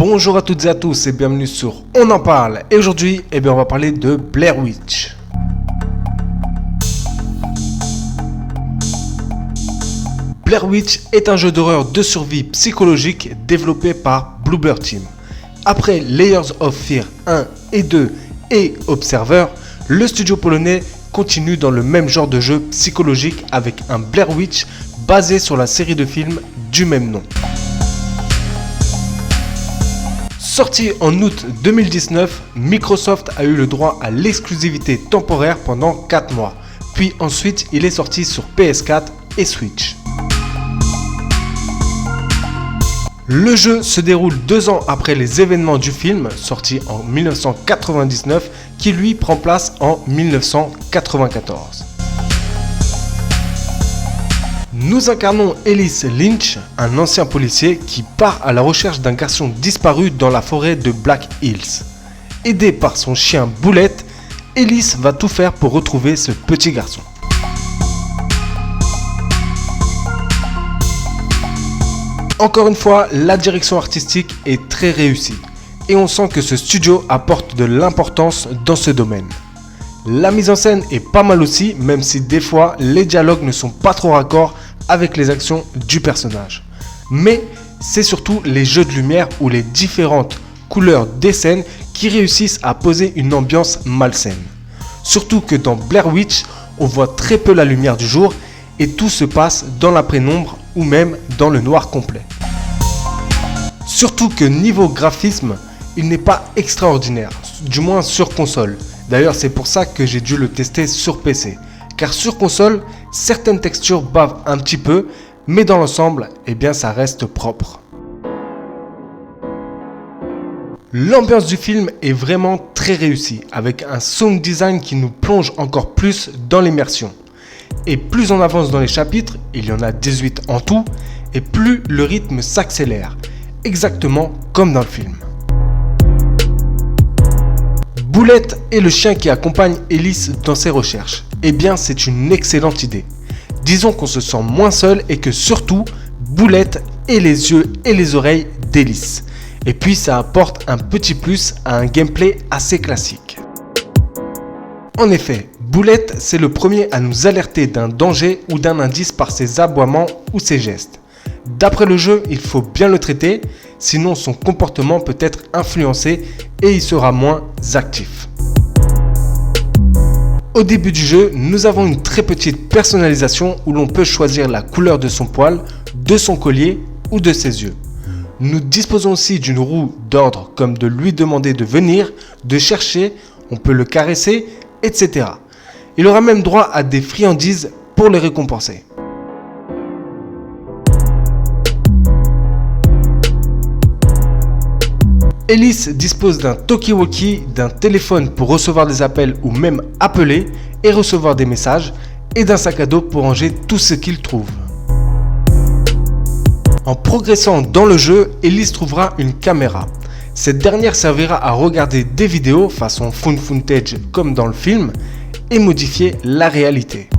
Bonjour à toutes et à tous et bienvenue sur On en parle. Et aujourd'hui, on va parler de Blair Witch. Blair Witch est un jeu d'horreur de survie psychologique développé par Bloober Team. Après Layers of Fear 1 et 2 et Observer, le studio polonais continue dans le même genre de jeu psychologique avec un Blair Witch basé sur la série de films du même nom. Sorti en août 2019, Microsoft a eu le droit à l'exclusivité temporaire pendant 4 mois. Puis ensuite, il est sorti sur PS4 et Switch. Le jeu se déroule 2 ans après les événements du film, sorti en 1999, qui lui prend place en 1994. Nous incarnons Ellis Lynch, un ancien policier qui part à la recherche d'un garçon disparu dans la forêt de Black Hills. Aidé par son chien Boulette, Ellis va tout faire pour retrouver ce petit garçon. Encore une fois, la direction artistique est très réussie et on sent que ce studio apporte de l'importance dans ce domaine. La mise en scène est pas mal aussi, même si des fois les dialogues ne sont pas trop raccords avec les actions du personnage. Mais c'est surtout les jeux de lumière ou les différentes couleurs des scènes qui réussissent à poser une ambiance malsaine. Surtout que dans Blair Witch, on voit très peu la lumière du jour et tout se passe dans la pénombre ou même dans le noir complet. Surtout que niveau graphisme, il n'est pas extraordinaire, du moins sur console. D'ailleurs, c'est pour ça que j'ai dû le tester sur PC. Car sur console, certaines textures bavent un petit peu, mais dans l'ensemble, ça reste propre. L'ambiance du film est vraiment très réussie, avec un sound design qui nous plonge encore plus dans l'immersion. Et plus on avance dans les chapitres, il y en a 18 en tout, et plus le rythme s'accélère, exactement comme dans le film. Boulette est le chien qui accompagne Ellis dans ses recherches. C'est une excellente idée. Disons qu'on se sent moins seul et que surtout, Boulette est les yeux et les oreilles d'Ellis. Et puis ça apporte un petit plus à un gameplay assez classique. En effet, Boulette, c'est le premier à nous alerter d'un danger ou d'un indice par ses aboiements ou ses gestes. D'après le jeu, il faut bien le traiter, sinon son comportement peut être influencé et il sera moins actif. Au début du jeu, nous avons une très petite personnalisation où l'on peut choisir la couleur de son poil, de son collier ou de ses yeux. Nous disposons aussi d'une roue d'ordre comme de lui demander de venir, de chercher, on peut le caresser, etc. Il aura même droit à des friandises pour le récompenser. Ellis dispose d'un talkie-walkie, d'un téléphone pour recevoir des appels ou même appeler et recevoir des messages, et d'un sac à dos pour ranger tout ce qu'il trouve. En progressant dans le jeu, Ellis trouvera une caméra. Cette dernière servira à regarder des vidéos façon found footage comme dans le film et modifier la réalité.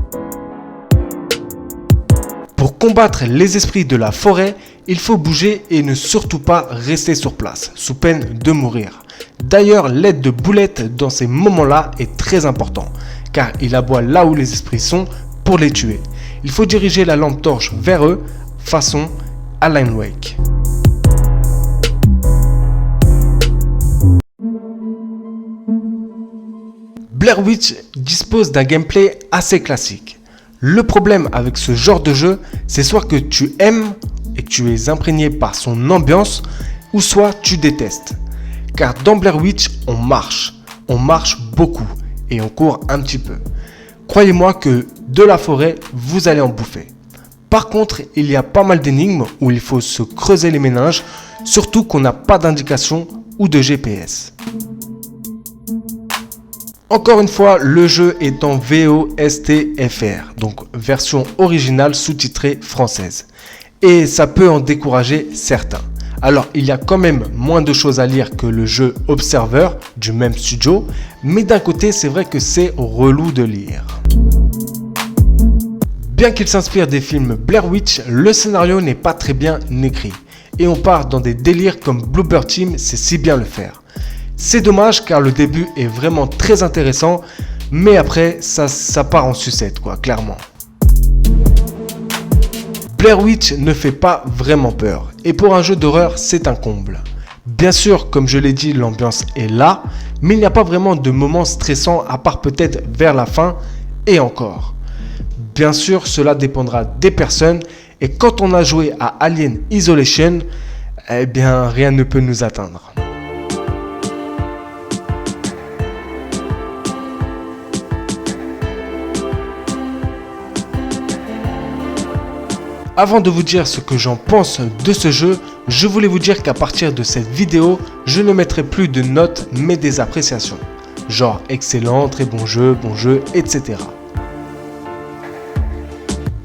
Pour combattre les esprits de la forêt, il faut bouger et ne surtout pas rester sur place, sous peine de mourir. D'ailleurs, l'aide de Boulette dans ces moments-là est très important, car il aboie là où les esprits sont pour les tuer. Il faut diriger la lampe torche vers eux, façon Alan Wake. Blair Witch dispose d'un gameplay assez classique. Le problème avec ce genre de jeu, c'est soit que tu aimes et que tu es imprégné par son ambiance, ou soit tu détestes. Car dans Blair Witch, on marche beaucoup et on court un petit peu. Croyez-moi que de la forêt, vous allez en bouffer. Par contre, il y a pas mal d'énigmes où il faut se creuser les méninges, surtout qu'on n'a pas d'indication ou de GPS. Encore une fois, le jeu est en VOSTFR, donc version originale sous-titrée française. Et ça peut en décourager certains. Alors, il y a quand même moins de choses à lire que le jeu Observer du même studio, mais d'un côté, c'est vrai que c'est relou de lire. Bien qu'il s'inspire des films Blair Witch, le scénario n'est pas très bien écrit. et on part dans des délires comme Bloober Team sait si bien le faire. C'est dommage car le début est vraiment très intéressant, mais après ça part en sucette quoi, clairement. Blair Witch ne fait pas vraiment peur, et pour un jeu d'horreur c'est un comble. Bien sûr, comme je l'ai dit, l'ambiance est là, mais il n'y a pas vraiment de moments stressants à part peut-être vers la fin, et encore. Bien sûr, cela dépendra des personnes, et quand on a joué à Alien Isolation, eh bien rien ne peut nous atteindre. Avant de vous dire ce que j'en pense de ce jeu, je voulais vous dire qu'à partir de cette vidéo, je ne mettrai plus de notes mais des appréciations. Genre excellent, très bon jeu, etc.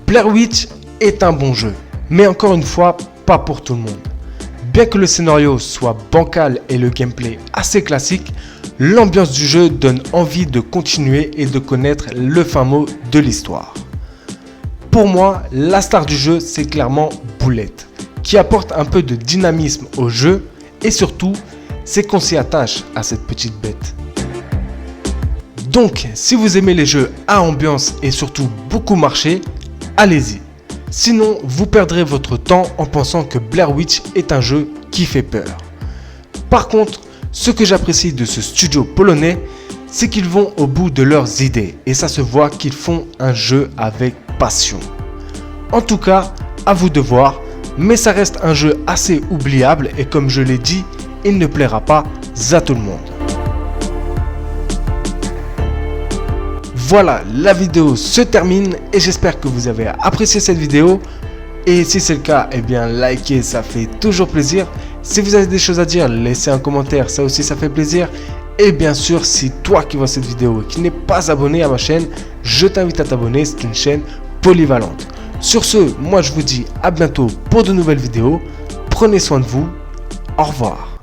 Blair Witch est un bon jeu, mais encore une fois, pas pour tout le monde. Bien que le scénario soit bancal et le gameplay assez classique, l'ambiance du jeu donne envie de continuer et de connaître le fin mot de l'histoire. Pour moi, la star du jeu, c'est clairement Boulette, qui apporte un peu de dynamisme au jeu et surtout, c'est qu'on s'y attache à cette petite bête. Donc, si vous aimez les jeux à ambiance et surtout beaucoup marcher, allez-y. Sinon, vous perdrez votre temps en pensant que Blair Witch est un jeu qui fait peur. Par contre, ce que j'apprécie de ce studio polonais, c'est qu'ils vont au bout de leurs idées et ça se voit qu'ils font un jeu avec passion. En tout cas, à vous de voir, mais ça reste un jeu assez oubliable et comme je l'ai dit, il ne plaira pas à tout le monde. Voilà, la vidéo se termine et j'espère que vous avez apprécié cette vidéo. Et si c'est le cas, eh bien likez, ça fait toujours plaisir. Si vous avez des choses à dire, laissez un commentaire, ça aussi ça fait plaisir. Et bien sûr, si toi qui vois cette vidéo et qui n'es pas abonné à ma chaîne, je t'invite à t'abonner, c'est une chaîne polyvalente. Sur ce, moi je vous dis à bientôt pour de nouvelles vidéos. Prenez soin de vous. Au revoir.